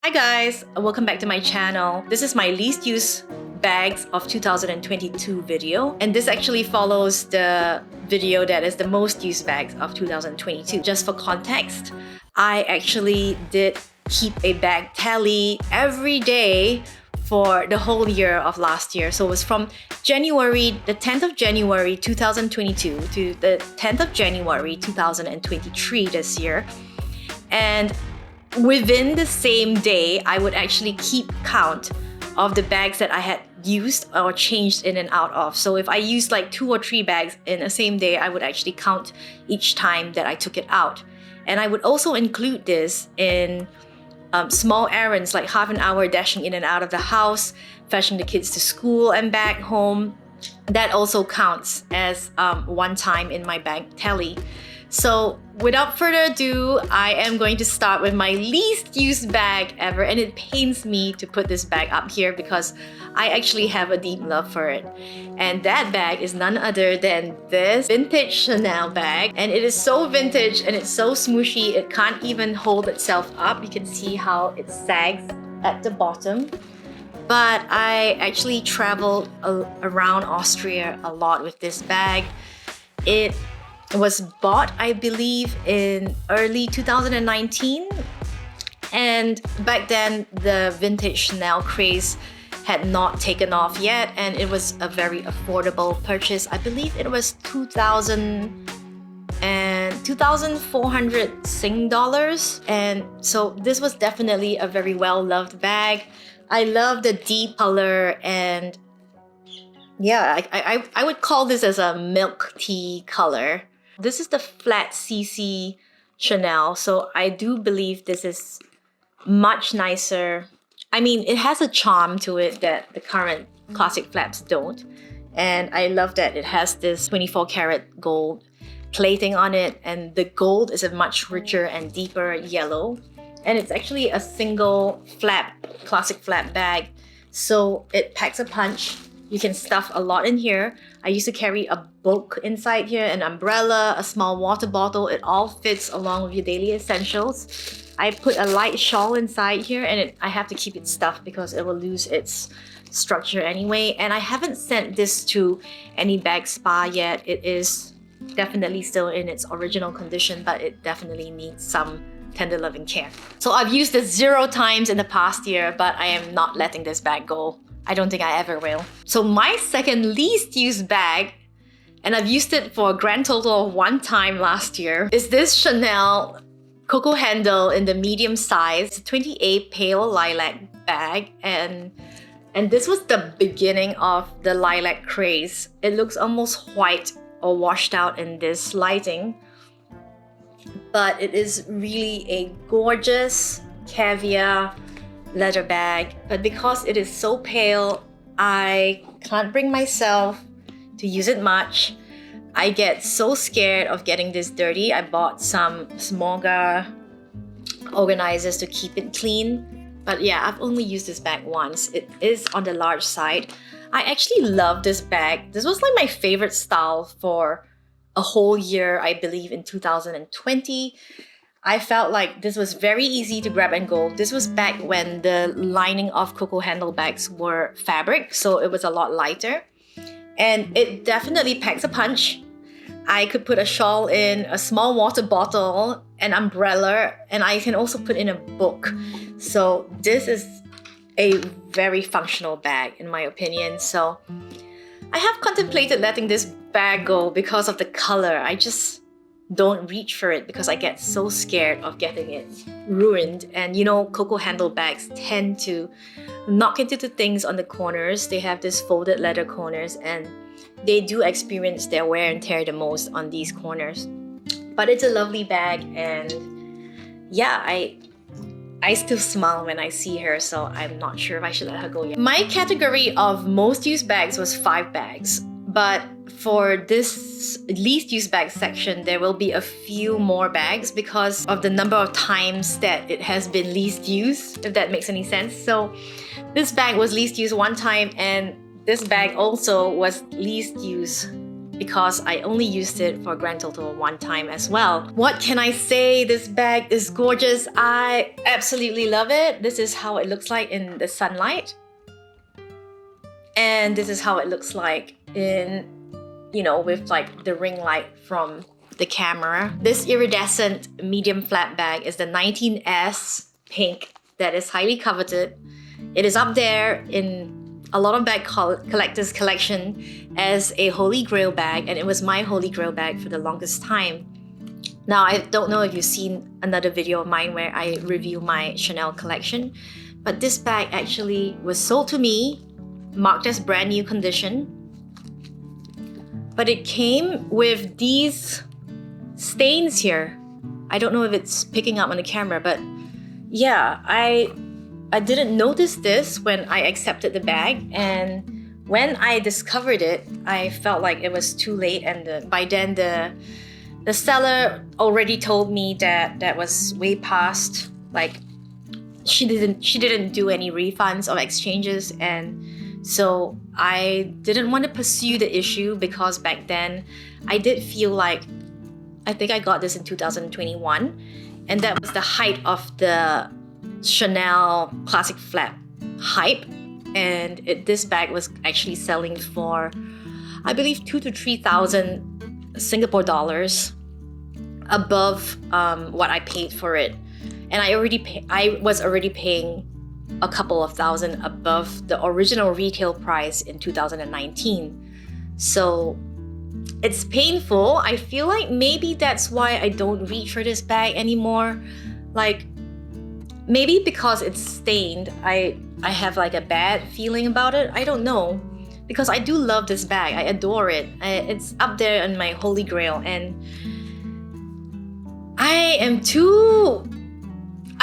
Hi guys, welcome back to my channel. This is my least used bags of 2022 video, and this actually follows the video that is the most used bags of 2022. Just for context, I actually did keep a bag tally every day for the whole year of last year. So it was from January, the 10th of January 2022 to the 10th of January 2023 this year. And within the same day, I would actually keep count of the bags that I had used or changed in and out of. So if I used like 2 or 3 bags in the same day, I would actually count each time that I took it out. And I would also include this in small errands like half an hour dashing in and out of the house, fetching the kids to school and back home. That also counts as one time in my bag tally. So without further ado, I am going to start with my least used bag ever, and it pains me to put this bag up here because I actually have a deep love for it. And that bag is none other than this vintage Chanel bag, and it is so vintage and it's so smooshy it can't even hold itself up. You can see how it sags at the bottom. But I actually traveled around Austria a lot with this bag. It was bought, I believe, in early 2019, and back then the vintage Chanel craze had not taken off yet, and it was a very affordable purchase. I believe it was 2,400 Sing dollars, and so this was definitely a very well-loved bag. I love the deep color, and yeah, I would call this as a milk tea color. This is the flat CC Chanel, so I do believe this is much nicer. I mean, it has a charm to it that the current classic flaps don't. And I love that it has this 24 karat gold plating on it, and the gold is a much richer and deeper yellow. And it's actually a single flap, classic flap bag, so it packs a punch. You can stuff a lot in here. I used to carry a book inside here, an umbrella, a small water bottle. It all fits along with your daily essentials. I put a light shawl inside here, and I have to keep it stuffed because it will lose its structure anyway. And I haven't sent this to any bag spa yet. It is definitely still in its original condition, but it definitely needs some tender loving care. So I've used this 0 times in the past year, but I am not letting this bag go. I don't think I ever will. So my second least used bag, and I've used it for a grand total of 1 time last year, is this Chanel Coco handle in the medium size 28 pale lilac bag. And this was the beginning of the lilac craze. It looks almost white or washed out in this lighting, but it is really a gorgeous caviar leather bag. But because it is so pale, I can't bring myself to use it much. I get so scared of getting this dirty. I bought some Smorga organizers to keep it clean. But yeah, I've only used this bag once. It is on the large side. I actually love this bag. This was like my favorite style for a whole year, I believe, in 2020. I felt like this was very easy to grab and go. This was back when the lining of Coco handle bags were fabric, so it was a lot lighter. And it definitely packs a punch. I could put a shawl in, a small water bottle, an umbrella, and I can also put in a book. So this is a very functional bag in my opinion. So I have contemplated letting this bag go because of the color. I just don't reach for it because I get so scared of getting it ruined. And you know, Coco handle bags tend to knock into the things on the corners. They have this folded leather corners, and they do experience their wear and tear the most on these corners. But it's a lovely bag, and yeah, I still smile when I see her, so I'm not sure if I should let her go yet. My category of most used bags was 5 bags, but for this least used bag section, there will be a few more bags because of the number of times that it has been least used, if that makes any sense. So this bag was least used 1 time, and this bag also was least used because I only used it for a grand total of one time as well. What can I say? This bag is gorgeous. I absolutely love it. This is how it looks like in the sunlight. And this is how it looks like in, you know, with like the ring light from the camera. This iridescent medium flat bag is the 19S pink that is highly coveted. It is up there in a lot of bag collectors' collection as a holy grail bag, and it was my holy grail bag for the longest time. Now, I don't know if you've seen another video of mine where I review my Chanel collection, but this bag actually was sold to me, marked as brand new condition, but it came with these stains here. I don't know if it's picking up on the camera, but yeah, I didn't notice this when I accepted the bag, and when I discovered it, I felt like it was too late, and by then the seller already told me that was way past, like she didn't do any refunds or exchanges, and so I didn't want to pursue the issue because back then I did feel like, I think I got this in 2021, and that was the height of the Chanel classic flat hype, and this bag was actually selling for, I believe, 2,000 to 3,000 Singapore dollars above what I paid for it, and I was already paying a couple of thousand above the original retail price in 2019. So it's painful. I feel like maybe that's why I don't reach for this bag anymore. Like, maybe because it's stained, I have like a bad feeling about it. I don't know. Because I do love this bag. I adore it. It's up there on my holy grail. And I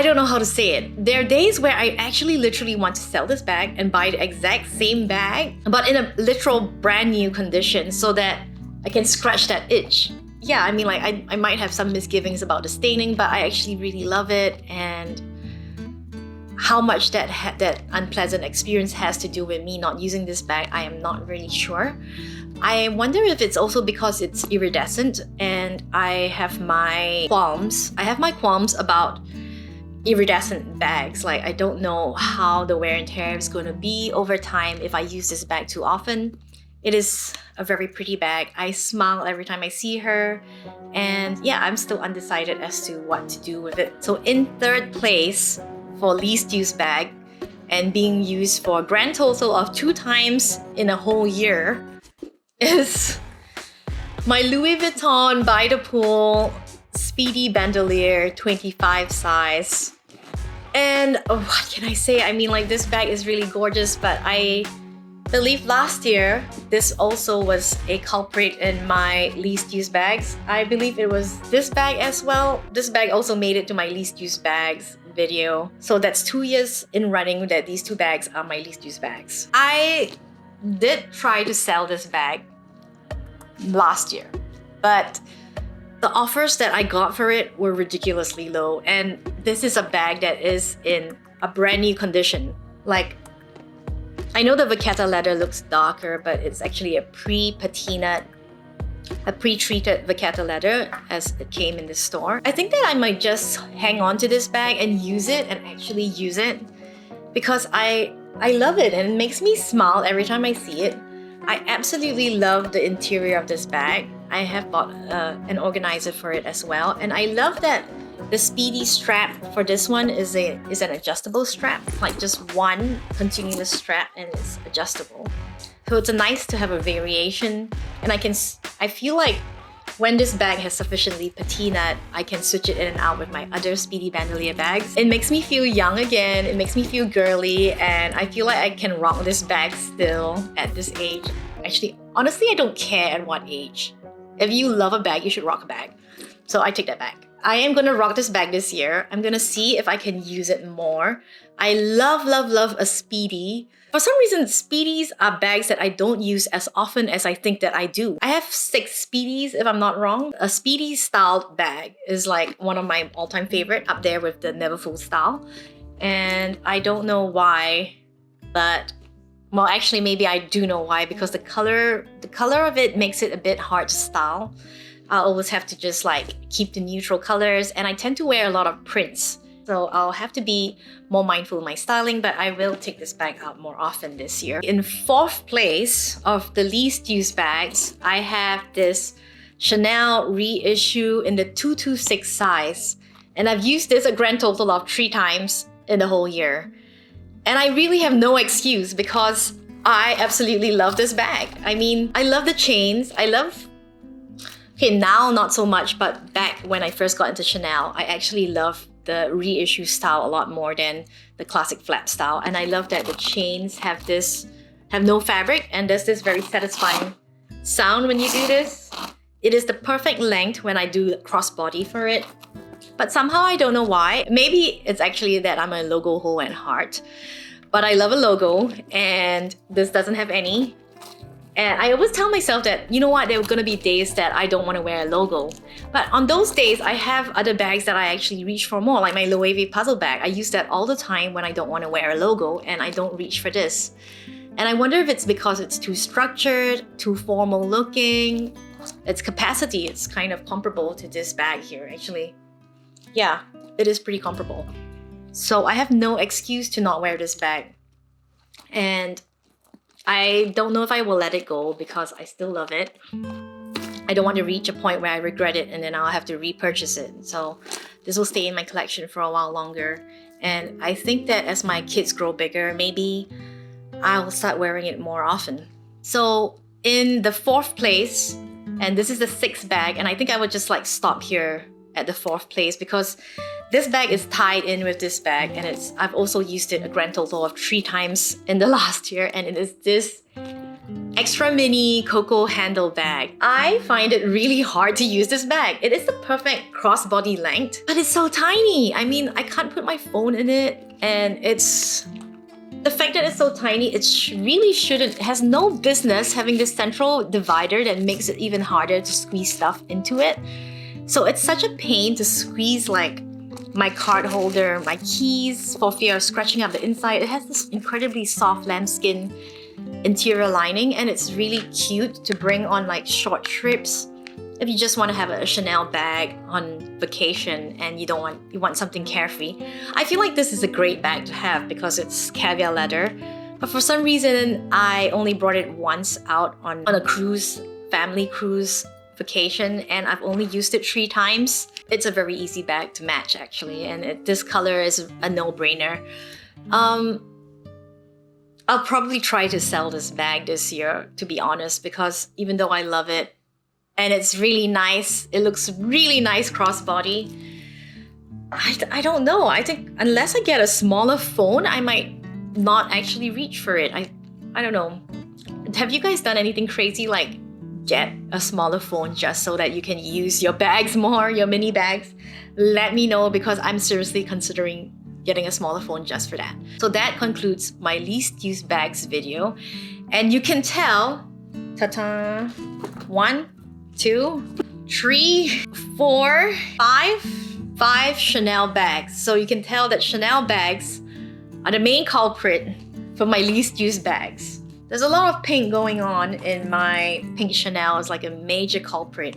don't know how to say it. There are days where I actually literally want to sell this bag and buy the exact same bag, but in a literal brand new condition so that I can scratch that itch. Yeah, I mean, like I might have some misgivings about the staining, but I actually really love it, and how much that unpleasant experience has to do with me not using this bag, I am not really sure. I wonder if it's also because it's iridescent, and I have my qualms. About iridescent bags. Like, I don't know how the wear and tear is going to be over time if I use this bag too often. It is a very pretty bag. I smile every time I see her, and yeah, I'm still undecided as to what to do with it. So in third place for least used bag, and being used for a grand total of 2 times in a whole year, is my Louis Vuitton by the pool Speedy bandolier 25 size. And what can I say? I mean, like, this bag is really gorgeous, but I believe last year this also was a culprit in my least used bags. I believe it was this bag as well. This bag also made it to my least used bags video. So that's 2 years in running that these 2 bags are my least used bags. I did try to sell this bag last year, but the offers that I got for it were ridiculously low, and this is a bag that is in a brand new condition. Like, I know the vachetta leather looks darker, but it's actually a pre-patinaed, a pre-treated vachetta leather as it came in the store. I think that I might just hang on to this bag and use it, and actually use it, because I love it and it makes me smile every time I see it. I absolutely love the interior of this bag. I have bought an organizer for it as well, and I love that the Speedy strap for this one is an adjustable strap, like just one continuous strap, and it's adjustable. So it's nice to have a variation, and I feel like when this bag has sufficiently patina, I can switch it in and out with my other Speedy bandolier bags. It makes me feel young again, it makes me feel girly, and I feel like I can rock this bag still at this age. Actually, honestly, I don't care at what age. If you love a bag, you should rock a bag. So I take that back. I am gonna rock this bag this year. I'm gonna see if I can use it more. I love, love, love a Speedy. For some reason, Speedies are bags that I don't use as often as I think that I do. I have 6 Speedies, if I'm not wrong. A Speedy styled bag is like one of my all-time favorite, up there with the Never Full style. And I don't know why, but Well, actually, maybe I do know why, because the color of it makes it a bit hard to style. I always have to just like keep the neutral colors, and I tend to wear a lot of prints. So I'll have to be more mindful of my styling, but I will take this bag out more often this year. In fourth place of the least used bags, I have this Chanel reissue in the 226 size. And I've used this a grand total of 3 times in the whole year. And I really have no excuse because I absolutely love this bag. I mean, I love the chains. Okay, now not so much, but back when I first got into Chanel, I actually love the reissue style a lot more than the classic flap style. And I love that the chains have no fabric, and there's this very satisfying sound when you do this. It is the perfect length when I do the crossbody for it. But somehow I don't know why. Maybe it's actually that I'm a logo hoe at heart. But I love a logo, and this doesn't have any. And I always tell myself that, you know what, there are gonna be days that I don't want to wear a logo. But on those days, I have other bags that I actually reach for more, like my Loewe puzzle bag. I use that all the time when I don't want to wear a logo, and I don't reach for this. And I wonder if it's because it's too structured, too formal looking. Its capacity is kind of comparable to this bag here, actually. Yeah, it is pretty comparable. So I have no excuse to not wear this bag. And I don't know if I will let it go because I still love it. I don't want to reach a point where I regret it and then I'll have to repurchase it. So this will stay in my collection for a while longer. And I think that as my kids grow bigger, maybe I'll start wearing it more often. So in the fourth place, and this is the 6th bag, and I think I would just like stop here at the 4th place because this bag is tied in with this bag, and I've also used it a grand total of 3 times in the last year, and it is this extra mini Coco handle bag. I find it really hard to use this bag. It is the perfect crossbody length, but it's so tiny. I mean, I can't put my phone in it, and the fact that it's so tiny, it has no business having this central divider that makes it even harder to squeeze stuff into it. So it's such a pain to squeeze like my card holder, my keys, for fear of scratching up the inside. It has this incredibly soft lambskin interior lining, and it's really cute to bring on like short trips. If you just want to have a Chanel bag on vacation and you want something carefree. I feel like this is a great bag to have because it's caviar leather. But for some reason, I only brought it once out on a cruise, family cruise vacation, and I've only used it 3 times. It's a very easy bag to match actually, and this color is a no-brainer. I'll probably try to sell this bag this year, to be honest, because even though I love it, and it's really nice, it looks really nice crossbody, I don't know. I think unless I get a smaller phone, I might not actually reach for it. I don't know. Have you guys done anything crazy like get a smaller phone just so that you can use your bags more, your mini bags? Let me know because I'm seriously considering getting a smaller phone just for that. So that concludes my least used bags video. And you can tell, ta-ta, 1, 2, 3, 4, 5 Chanel bags. So you can tell that Chanel bags are the main culprit for my least used bags. There's a lot of pink going on in my pink Chanel. It's like a major culprit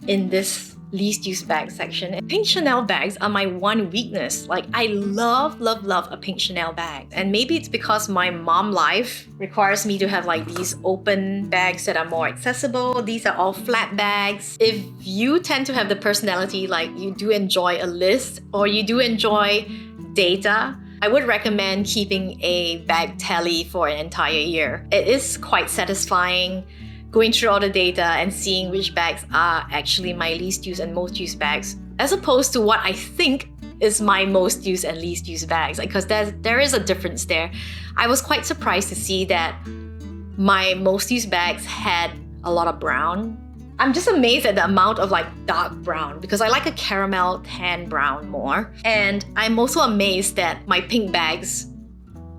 in this least used bag section. And pink Chanel bags are my one weakness. Like I love a pink Chanel bag. And maybe it's because my mom life requires me to have like these open bags that are more accessible. These are all flat bags. If you tend to have the personality like you do enjoy a list or you do enjoy data, I would recommend keeping a bag tally for an entire year. It is quite satisfying going through all the data and seeing which bags are actually my least used and most used bags, as opposed to what I think is my most used and least used bags, because there is a difference there. I was quite surprised to see that my most used bags had a lot of brown. I'm just amazed at the amount of like dark brown because I like a caramel tan brown more. And I'm also amazed that my pink bags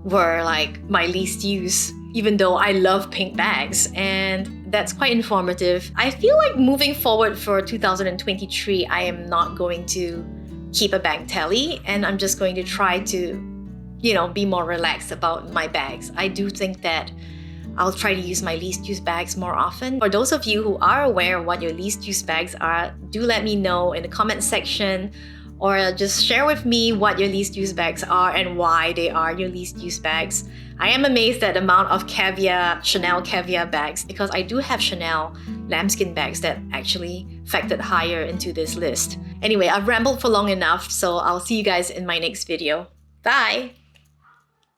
were like my least used, even though I love pink bags, and that's quite informative. I feel like moving forward for 2023, I am not going to keep a bag tally, and I'm just going to try to be more relaxed about my bags. I do think that I'll try to use my least used bags more often. For those of you who are aware of what your least used bags are, do let me know in the comment section, or just share with me what your least used bags are and why they are your least used bags. I am amazed at the amount of Chanel caviar bags, because I do have Chanel lambskin bags that actually factored higher into this list. Anyway, I've rambled for long enough, so I'll see you guys in my next video. Bye!